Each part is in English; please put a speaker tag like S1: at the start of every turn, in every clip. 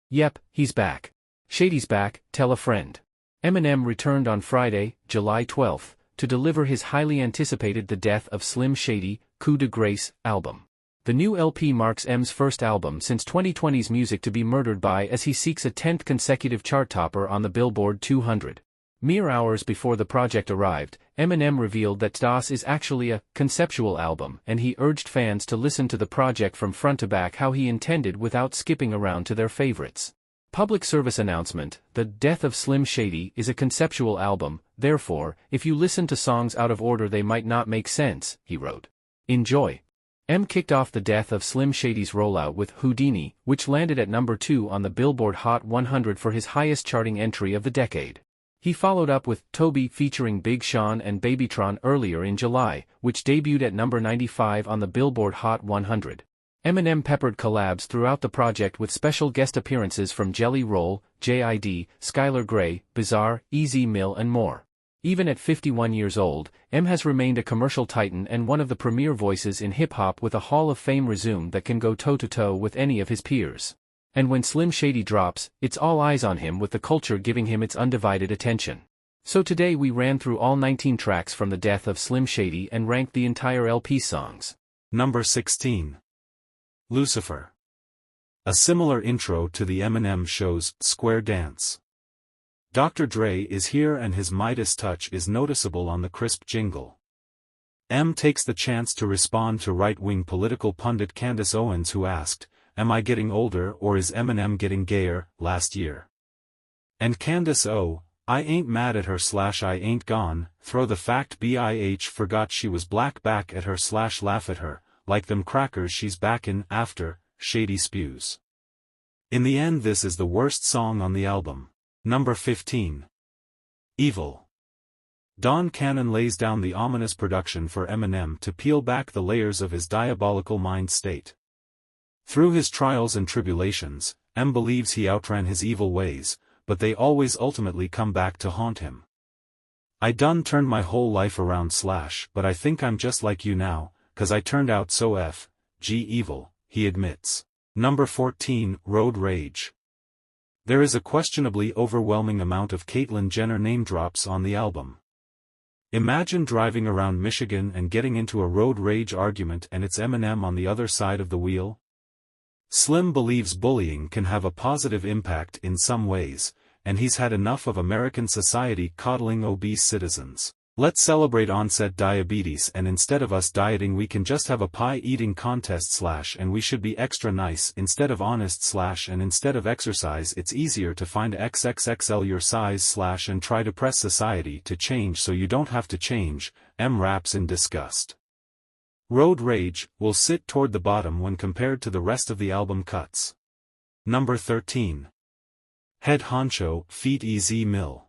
S1: Yep, he's back. Shady's back, tell a friend. Eminem returned on Friday, July 12, to deliver his highly anticipated The Death of Slim Shady, Coup de Grâce album. The new LP marks M's first album since 2020's Music to be Murdered By, as he seeks a 10th consecutive chart topper on the Billboard 200. Mere hours before the project arrived, Eminem revealed that Das is actually a conceptual album, and he urged fans to listen to the project from front to back how he intended without skipping around to their favorites. Public service announcement: The Death of Slim Shady is a conceptual album, therefore, if you listen to songs out of order they might not make sense, he wrote. Enjoy. M kicked off The Death of Slim Shady's rollout with Houdini, which landed at number 2 on the Billboard Hot 100 for his highest charting entry of the decade. He followed up with Toby featuring Big Sean and Babytron earlier in July, which debuted at number 95 on the Billboard Hot 100. Eminem peppered collabs throughout the project with special guest appearances from Jelly Roll, J.I.D., Skylar Grey, Bizarre, Easy Mill and more. Even at 51 years old, M has remained a commercial titan and one of the premier voices in hip-hop, with a Hall of Fame resume that can go toe-to-toe with any of his peers. And when Slim Shady drops, it's all eyes on him, with the culture giving him its undivided attention. So today we ran through all 19 tracks from The Death of Slim Shady and ranked the entire LP songs.
S2: Number 16. Lucifer. A similar intro to the Eminem show's Square Dance. Dr. Dre is here and his Midas touch is noticeable on the crisp jingle. M takes the chance to respond to right-wing political pundit Candace Owens, who asked, "Am I getting older or is Eminem getting gayer?" last year. And Candace O, "I ain't mad at her / I ain't gone, throw the fact BIH forgot she was black back at her / laugh at her, like them crackers she's backin' after," Shady spews. In the end, this is the worst song on the album. Number 15. Evil. Don Cannon lays down the ominous production for Eminem to peel back the layers of his diabolical mind state. Through his trials and tribulations, M believes he outran his evil ways, but they always ultimately come back to haunt him. "I done turned my whole life around / but I think I'm just like you now, 'cause I turned out so f***g evil," he admits. Number 14. Road Rage. There is a questionably overwhelming amount of Caitlyn Jenner name drops on the album. Imagine driving around Michigan and getting into a road rage argument and it's Eminem on the other side of the wheel. Slim believes bullying can have a positive impact in some ways, and he's had enough of American society coddling obese citizens. "Let's celebrate onset diabetes, and instead of us dieting we can just have a pie eating contest / and we should be extra nice instead of honest / and instead of exercise it's easier to find XXXL your size / and try to press society to change so you don't have to change," M raps in disgust. Road Rage will sit toward the bottom when compared to the rest of the album cuts. Number 13. Head Honcho feat. Easy Mill.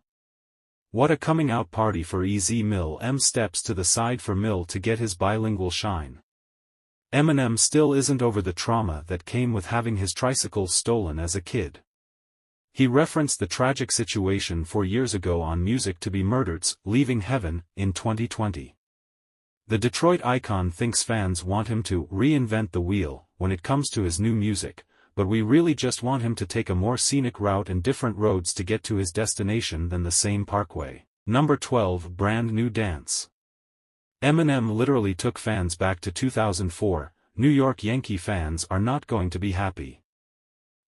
S2: What a coming out party for Easy Mill. M steps to the side for Mill to get his bilingual shine. Eminem still isn't over the trauma that came with having his tricycle stolen as a kid. He referenced the tragic situation 4 years ago on Music to Be Murdered's Leaving Heaven in 2020. The Detroit icon thinks fans want him to reinvent the wheel when it comes to his new music, but we really just want him to take a more scenic route and different roads to get to his destination than the same parkway. Number 12. Brand New Dance. Eminem literally took fans back to 2004, New York Yankee fans are not going to be happy.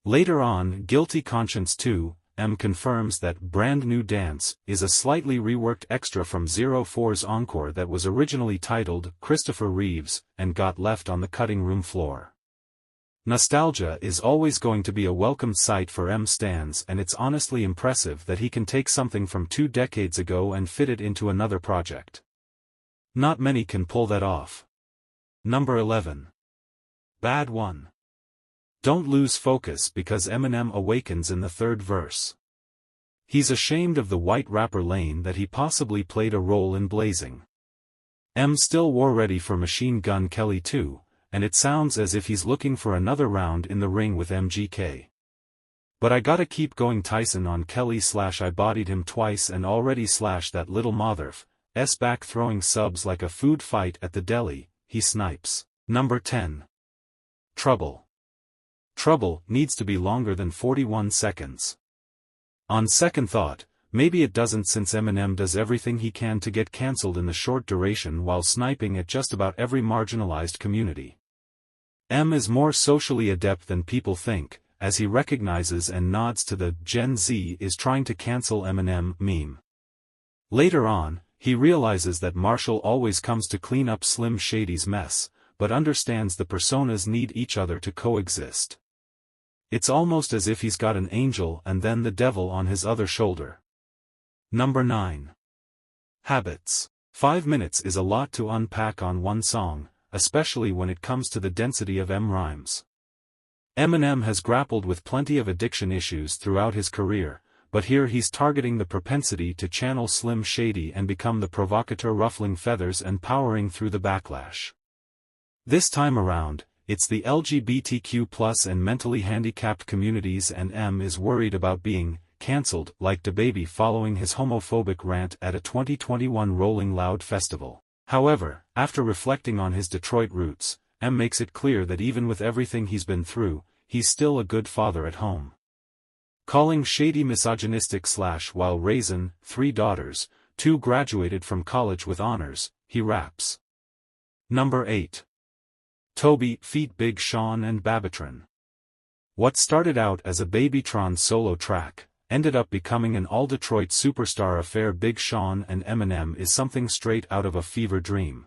S2: Later on, Guilty Conscience 2, M confirms that Brand New Dance is a slightly reworked extra from 04's Encore that was originally titled Christopher Reeves and got left on the cutting room floor. Nostalgia is always going to be a welcome sight for M stans, and it's honestly impressive that he can take something from 2 decades ago and fit it into another project. Not many can pull that off. Number 11. Bad One. Don't lose focus because Eminem awakens in the 3rd verse. He's ashamed of the white rapper lane that he possibly played a role in blazing. M still war ready for Machine Gun Kelly 2, and it sounds as if he's looking for another round in the ring with MGK. But I gotta keep going Tyson on Kelly / I bodied him twice and already / that little motherf, s back throwing subs like a food fight at the deli, he snipes. Number 10. Trouble. Trouble needs to be longer than 41 seconds. On second thought, maybe it doesn't, since Eminem does everything he can to get cancelled in the short duration while sniping at just about every marginalized community. M is more socially adept than people think, as he recognizes and nods to the Gen Z is trying to cancel Eminem meme. Later on, he realizes that Marshall always comes to clean up Slim Shady's mess, but understands the personas need each other to coexist. It's almost as if he's got an angel and then the devil on his other shoulder. Number 9. Habits. 5 minutes is a lot to unpack on one song, especially when it comes to the density of M rhymes. Eminem has grappled with plenty of addiction issues throughout his career, but here he's targeting the propensity to channel Slim Shady and become the provocateur, ruffling feathers and powering through the backlash. This time around, it's the LGBTQ+ and mentally handicapped communities, and M is worried about being cancelled like DaBaby following his homophobic rant at a 2021 Rolling Loud festival. However, after reflecting on his Detroit roots, M makes it clear that even with everything he's been through, he's still a good father at home. Calling Shady misogynistic / while raising 3 daughters, 2 graduated from college with honors, he raps. Number 8. Toby feat. Big Sean and Babytron. What started out as a Babytron solo track, ended up becoming an all-Detroit superstar affair. Big Sean and Eminem is something straight out of a fever dream.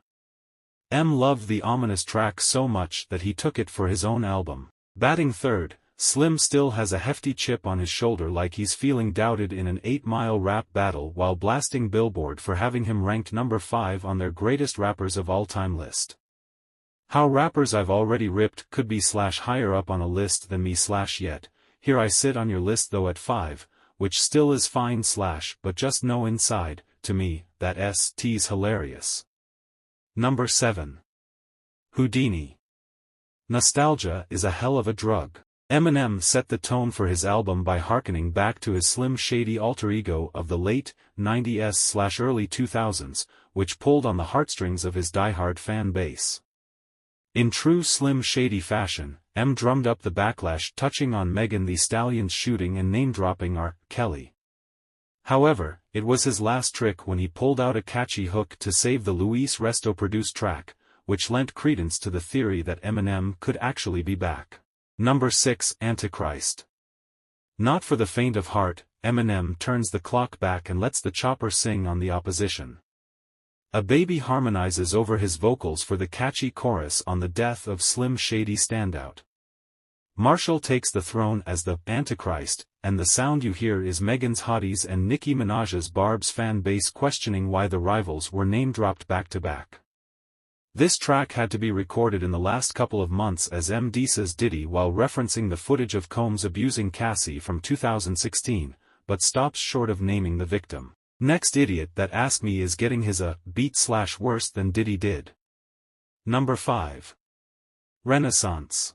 S2: M loved the ominous track so much that he took it for his own album. Batting third, Slim still has a hefty chip on his shoulder, like he's feeling doubted in an 8-mile rap battle, while blasting Billboard for having him ranked number 5 on their greatest rappers of all time list. How rappers I've already ripped could be / higher up on a list than me / yet, here I sit on your list though at 5, which still is fine / but just know inside, to me, that ST's hilarious. Number 7. Houdini. Nostalgia is a hell of a drug. Eminem set the tone for his album by hearkening back to his Slim Shady alter ego of the late 90s / early 2000s, which pulled on the heartstrings of his diehard fan base. In true Slim Shady fashion, M drummed up the backlash, touching on Megan Thee Stallion's shooting and name-dropping R. Kelly. However, it was his last trick when he pulled out a catchy hook to save the Luis Resto-produced track, which lent credence to the theory that Eminem could actually be back. Number 6. Antichrist. Not for the faint of heart, Eminem turns the clock back and lets the chopper sing on the opposition. A baby harmonizes over his vocals for the catchy chorus on the Death of Slim Shady standout. Marshall takes the throne as the Antichrist, and the sound you hear is Megan's hotties and Nicki Minaj's Barb's fan base questioning why the rivals were name-dropped back-to-back. This track had to be recorded in the last couple of months as MD says Diddy while referencing the footage of Combs abusing Cassie from 2016, but stops short of naming the victim. Next idiot that asked me is getting his beat / worse than Diddy did. Number 5. Renaissance.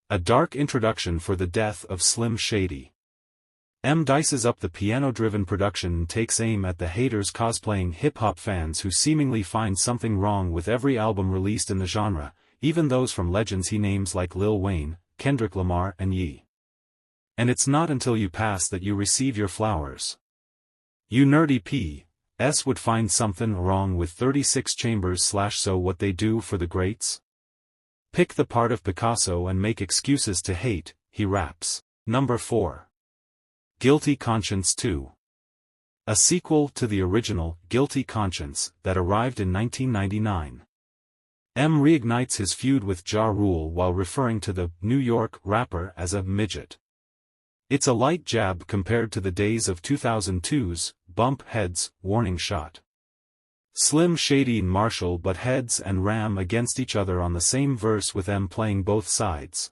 S2: A dark introduction for the Death of Slim Shady. M dices up the piano-driven production and takes aim at the haters cosplaying hip-hop fans who seemingly find something wrong with every album released in the genre, even those from legends he names like Lil Wayne, Kendrick Lamar and Ye. And it's not until you pass that you receive your flowers. You nerdy P.S. would find something wrong with 36 chambers / so what they do for the greats? Pick the part of Picasso and make excuses to hate, he raps. Number 4. Guilty Conscience 2. A sequel to the original Guilty Conscience that arrived in 1999. M reignites his feud with Ja Rule while referring to the New York rapper as a midget. It's a light jab compared to the days of 2002's Bump Heads warning shot. Slim Shady and Marshall butt heads and ram against each other on the same verse with M playing both sides.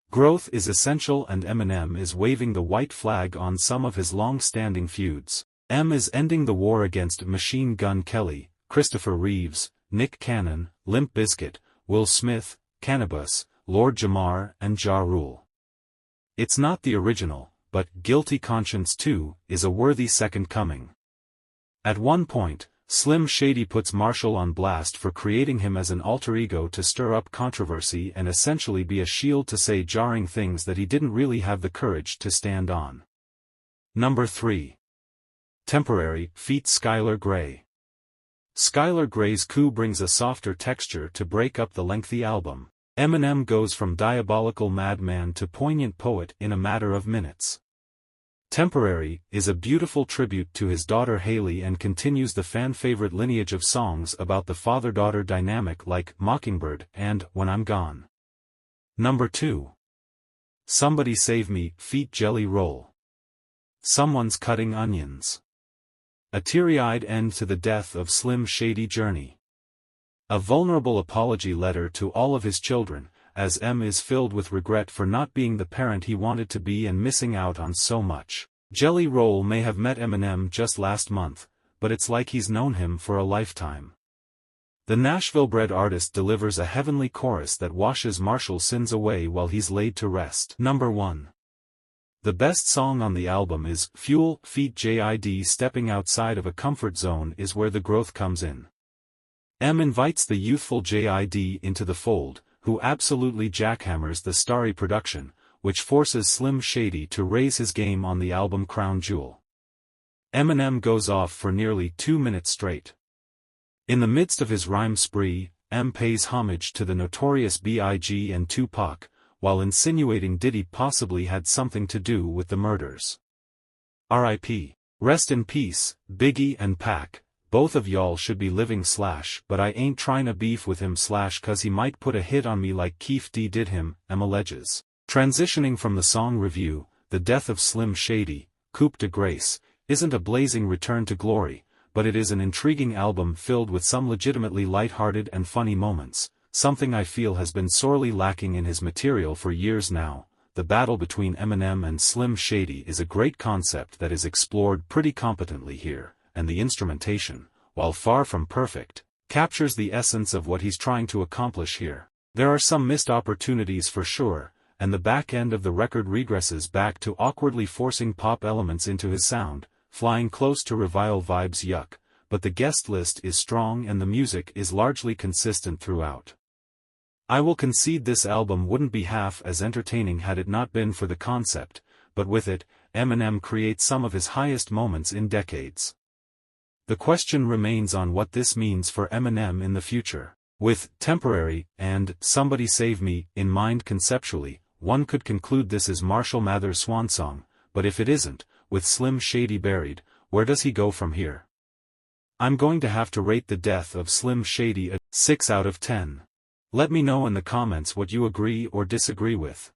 S2: Growth is essential and Eminem is waving the white flag on some of his long-standing feuds. M is ending the war against Machine Gun Kelly, Christopher Reeves, Nick Cannon, Limp Bizkit, Will Smith, Cannabis, Lord Jamar and Ja Rule. It's not the original, but Guilty Conscience 2 is a worthy second coming. At one point, Slim Shady puts Marshall on blast for creating him as an alter ego to stir up controversy and essentially be a shield to say jarring things that he didn't really have the courage to stand on. Number 3. Temporary, feat. Skylar Grey. Skylar Grey's Coup brings a softer texture to break up the lengthy album. Eminem goes from diabolical madman to poignant poet in a matter of minutes. Temporary is a beautiful tribute to his daughter Haley and continues the fan-favorite lineage of songs about the father-daughter dynamic like Mockingbird and When I'm Gone. Number 2. Somebody Save Me, feat. Jelly Roll. Someone's Cutting Onions. A teary-eyed end to the Death of Slim Shady journey. A vulnerable apology letter to all of his children, as M is filled with regret for not being the parent he wanted to be and missing out on so much. Jelly Roll may have met Eminem just last month, but it's like he's known him for a lifetime. The Nashville-bred artist delivers a heavenly chorus that washes Marshall's sins away while he's laid to rest. Number 1. The best song on the album is Fuel, feat. JID. Stepping outside of a comfort zone is where the growth comes in. M invites the youthful JID into the fold, who absolutely jackhammers the starry production, which forces Slim Shady to raise his game on the album crown jewel. Eminem goes off for nearly 2 minutes straight. In the midst of his rhyme spree, M pays homage to the notorious B.I.G. and Tupac, while insinuating Diddy possibly had something to do with the murders. R.I.P. Rest in peace, Biggie and Pac. Both of y'all should be living / but I ain't tryna beef with him / cause he might put a hit on me like Keef D did him, M alleges. Transitioning from the song review, The Death of Slim Shady, Coup de Grâce, isn't a blazing return to glory, but it is an intriguing album filled with some legitimately light-hearted and funny moments, something I feel has been sorely lacking in his material for years now. The battle between Eminem and Slim Shady is a great concept that is explored pretty competently here, and the instrumentation, while far from perfect, captures the essence of what he's trying to accomplish here. There are some missed opportunities for sure, and the back end of the record regresses back to awkwardly forcing pop elements into his sound, flying close to Revile vibes. Yuck, but the guest list is strong and the music is largely consistent throughout. I will concede this album wouldn't be half as entertaining had it not been for the concept, but with it, Eminem creates some of his highest moments in decades. The question remains on what this means for Eminem in the future. With Temporary and Somebody Save Me in mind conceptually, one could conclude this is Marshall Mathers' swan song, but if it isn't, with Slim Shady buried, where does he go from here? I'm going to have to rate The Death of Slim Shady a 6 out of 10. Let me know in the comments what you agree or disagree with.